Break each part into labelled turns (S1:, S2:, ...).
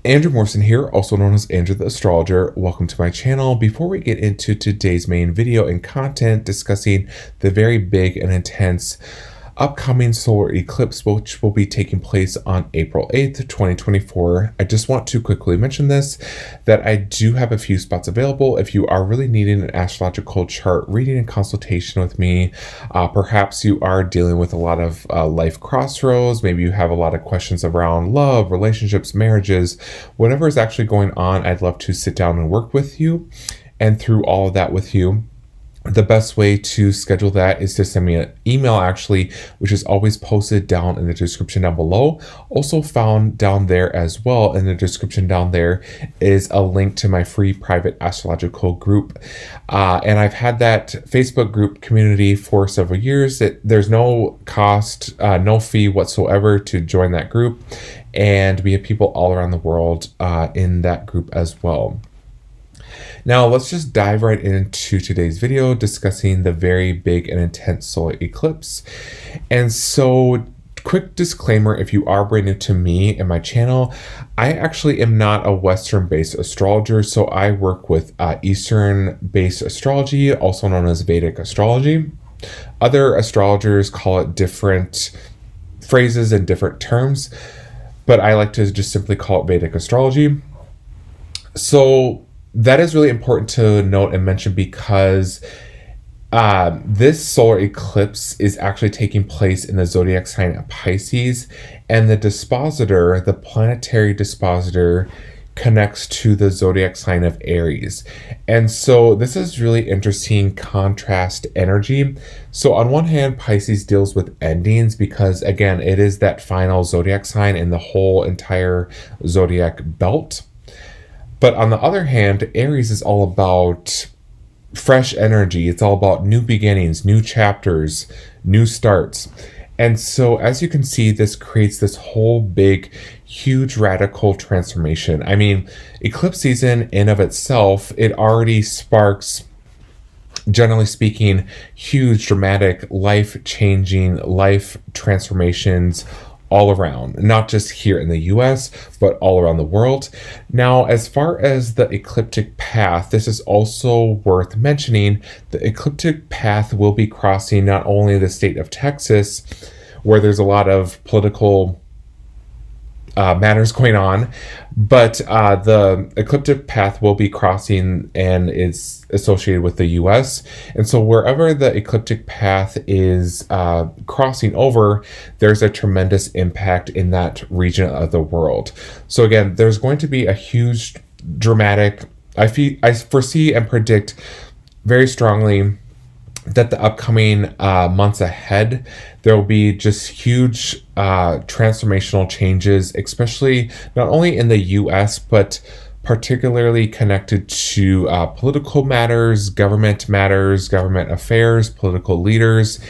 S1: Andrew Morrison here, also known as Andrew the Astrologer. Welcome to my channel. Before we get into today's main video and content discussing the very big and intense upcoming solar eclipse, which will be taking place on April 8th, 2024. I just want to quickly mention this, that I do have a few spots available if you are really needing an astrological chart reading and consultation with me. Perhaps you are dealing with a lot of life crossroads. Maybe you have a lot of questions around love, relationships, marriages, whatever is actually going on. I'd love to sit down and work with you and through all of that with you. The best way to schedule that is to send me an email, actually, which is always posted down in the description down below. Also found down there as well in the description down there is a link to my free private astrological group. And I've had that Facebook group community for several years. There's no cost, no fee whatsoever to join that group. And we have people all around the world in that group as well. Now, let's just dive right into today's video discussing the very big and intense solar eclipse. And so, quick disclaimer, if you are brand new to me and my channel, I actually am not a Western-based astrologer, so I work with Eastern-based astrology, also known as Vedic astrology. Other astrologers call it different phrases and different terms, but I like to just simply call it Vedic astrology. So, that is really important to note and mention because this solar eclipse is actually taking place in the zodiac sign of Pisces, and the dispositor, the planetary dispositor, connects to the zodiac sign of Aries. And so this is really interesting contrast energy. So on one hand, Pisces deals with endings because, again, it is that final zodiac sign in the whole entire zodiac belt. But on the other hand, Aries is all about fresh energy. It's all about new beginnings, new chapters, new starts. And so as you can see, this creates this whole big, huge radical transformation. I mean, eclipse season in of itself, it already sparks, generally speaking, huge, dramatic, life-changing, life transformations all around, not just here in the US, but all around the world. Now, as far as the ecliptic path, this is also worth mentioning. The ecliptic path will be crossing not only the state of Texas, where there's a lot of political matters going on, but the ecliptic path will be crossing and is associated with the US. And so wherever the ecliptic path is crossing over, there's a tremendous impact in that region of the world. So again, there's going to be a huge dramatic, I foresee and predict very strongly that the upcoming months ahead, there will be just huge transformational changes, especially not only in the US, but particularly connected to political matters, government affairs, political leaders,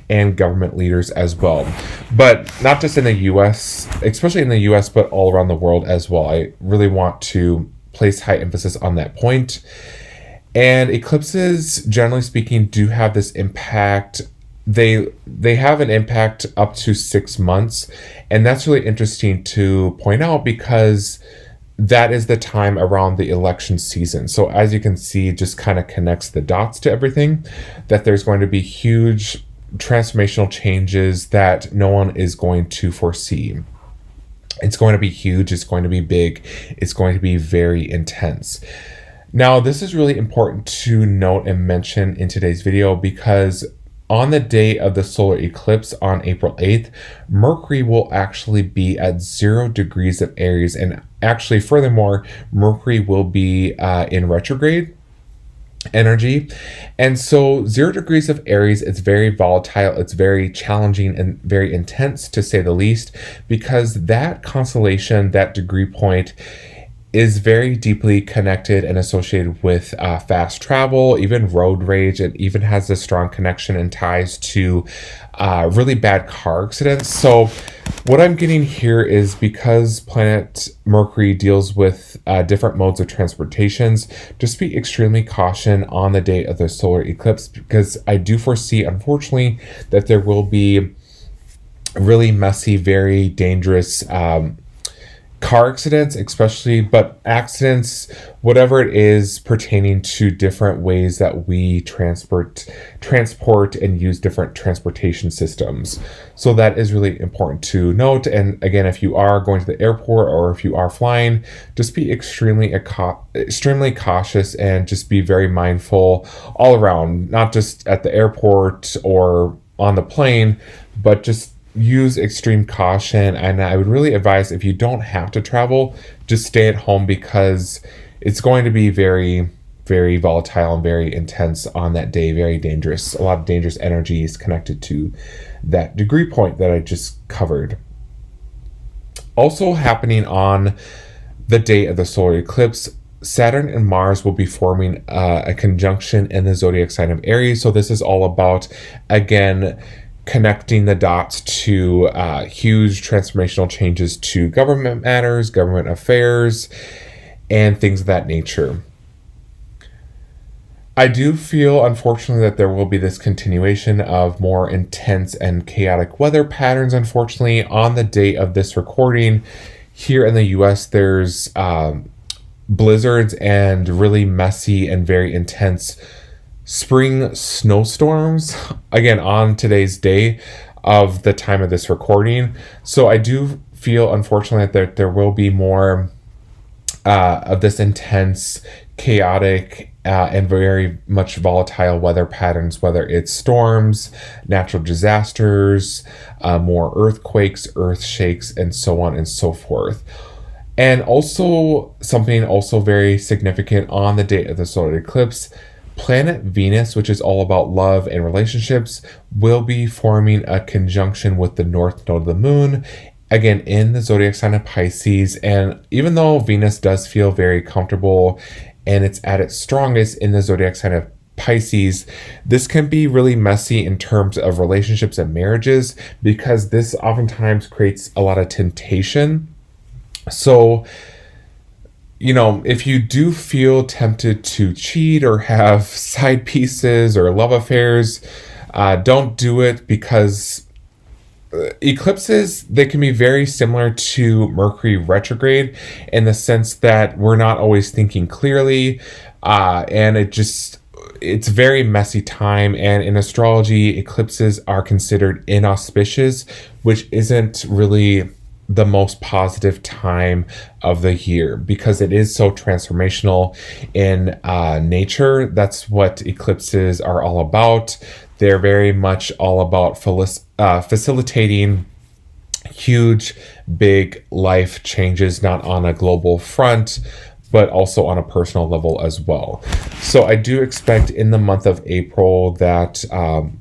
S1: and government leaders as well. But not just in the US, especially in the US, but all around the world as well. I really want to place high emphasis on that point. And eclipses, generally speaking, do have this impact. They have an impact up to 6 months. And that's really interesting to point out because that is the time around the election season. So as you can see, just kind of connects the dots to everything, that there's going to be huge transformational changes that no one is going to foresee. It's going to be huge. It's going to be big. It's going to be very intense. Now, this is really important to note and mention in today's video because on the day of the solar eclipse on April 8th, Mercury will actually be at 0 degrees of Aries. And actually, furthermore, Mercury will be in retrograde energy. And so 0 degrees of Aries, it's very volatile, it's very challenging and very intense to say the least, because that constellation, that degree point, is very deeply connected and associated with fast travel, even road rage. It even has a strong connection and ties to really bad car accidents. So what I'm getting here is because planet Mercury deals with different modes of transportations, just be extremely cautious on the day of the solar eclipse, because I do foresee, unfortunately, that there will be really messy, very dangerous car accidents, especially, but accidents, whatever it is pertaining to different ways that we transport and use different transportation systems. So that is really important to note. And again, if you are going to the airport or if you are flying, just be extremely cautious and just be very mindful all around, not just at the airport or on the plane, but just use extreme caution. And I would really advise, if you don't have to travel, just stay at home, because it's going to be very, very volatile and very intense on that day, very dangerous. A lot of dangerous energies connected to that degree point that I just covered. Also happening on the day of the solar eclipse, Saturn and Mars will be forming a conjunction in the zodiac sign of Aries. So this is all about, again, connecting the dots to huge transformational changes to government matters, government affairs, and things of that nature. I do feel, unfortunately, that there will be this continuation of more intense and chaotic weather patterns. Unfortunately, on the day of this recording, here in the US, there's blizzards and really messy and very intense spring snowstorms, again, on today's day of the time of this recording. So I do feel, unfortunately, that there will be more of this intense, chaotic, and very much volatile weather patterns, whether it's storms, natural disasters, more earthquakes, earth shakes, and so on and so forth. And also, something also very significant on the date of the solar eclipse, planet Venus, which is all about love and relationships, will be forming a conjunction with the north node of the moon, again in the zodiac sign of Pisces. And even though Venus does feel very comfortable and it's at its strongest in the zodiac sign of Pisces, this can be really messy in terms of relationships and marriages, because this oftentimes creates a lot of temptation. So, you know, if you do feel tempted to cheat or have side pieces or love affairs, don't do it, because eclipses, they can be very similar to Mercury retrograde in the sense that we're not always thinking clearly, and it's very messy time. And in astrology, eclipses are considered inauspicious, which isn't really the most positive time of the year, because it is so transformational in nature. That's what eclipses are all about. They're very much all about facilitating huge, big life changes, not on a global front, but also on a personal level as well. So I do expect in the month of April that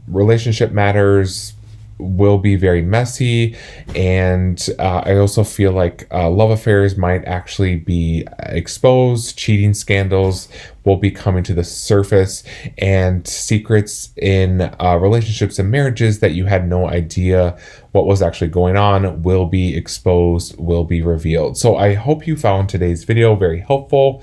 S1: relationship matters will be very messy, and I also feel like love affairs might actually be exposed. Cheating scandals will be coming to the surface, and secrets in relationships and marriages that you had no idea what was actually going on will be exposed, will be revealed. So I hope you found today's video very helpful.